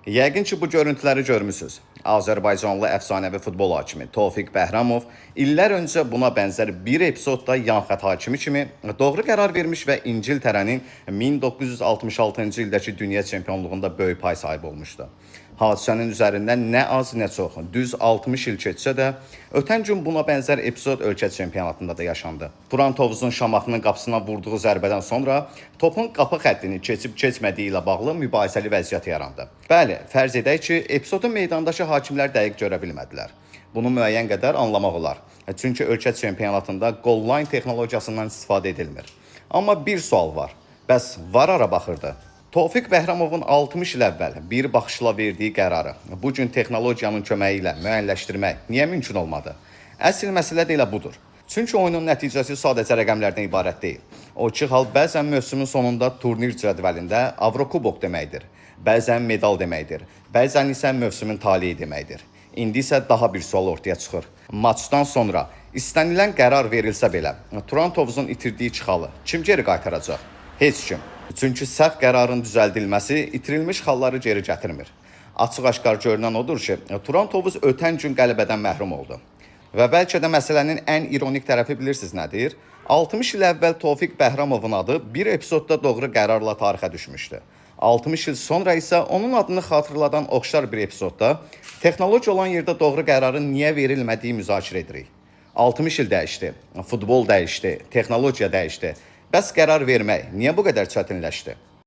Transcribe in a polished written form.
Yəqin ki, bu görüntüləri görmüsünüz. Azərbaycanlı əfsanəvi futbol hakimi Tofiq Bəhramov illər öncə buna bənzər bir epizodda yanxət hakimi kimi doğru qərar vermiş və İngiltərənin 1966-cı ildəki dünya çempionluğunda böyük pay sahibi olmuşdu. Hadisənin üzərindən nə az, nə çox, düz 60 il keçsə də, ötən gün buna bənzər epizod ölkə çempionatında da yaşandı. Turan Tovuzun Şamaxının qapısına vurduğu zərbədən sonra topun qapı xəttini keçib-keçmədiyi ilə bağlı mübahisəli vəziyyət yarandı. Bəli, fərz edək ki, epizodu meydandakı hakimlər dəqiq görə bilmədilər. Bunu müəyyən qədər anlamaq olar. Çünki ölkə çempionatında goal line texnologiyasından istifadə edilmir. Amma bir sual var. Bəs VAR ara baxırdı. Tofiq Bəhramovun 60 il əvvəl bir baxışla verdiyi qərarı bu gün texnologiyanın köməyi ilə müəyyənləşdirmək niyə mümkün olmadı? Əsl məsələ də elə budur. Çünki oyunun nəticəsi sadəcə rəqəmlərdən ibarət deyil. O iki hal bəzən mövsümün sonunda turnir cədvəlində Avrokubok deməkdir, bəzən medal deməkdir, bəzən isə mövsümün taleyi deməkdir. İndi isə daha bir sual ortaya çıxır. Maçdan sonra istənilən qərar verilsə belə, Turan Tovuzun itirdiyi çıxalı kim geri qaytaracaq? Heç kim. Çünki səhv qərarın düzəldilməsi itirilmiş xalları geri gətirmir. Açıq-aşkar görünən odur ki, Turan Tovuz ötən gün qələbədən məhrum oldu. Və bəlkə də məsələnin ən ironik tərəfi bilirsiniz nədir? 60 il əvvəl Tofiq Bəhramovun adı bir epizodda doğru qərarla tarixə düşmüşdü. 60 il sonra isə onun adını xatırladan oxşar bir epizodda texnologiya olan yerdə doğru qərarın niyə verilmədiyi müzakirə edirik. 60 il dəyişdi, futbol dəyişdi, texnologiya dəyişdi. Bəs qərar vermək niyə bu qədər çətinləşdi?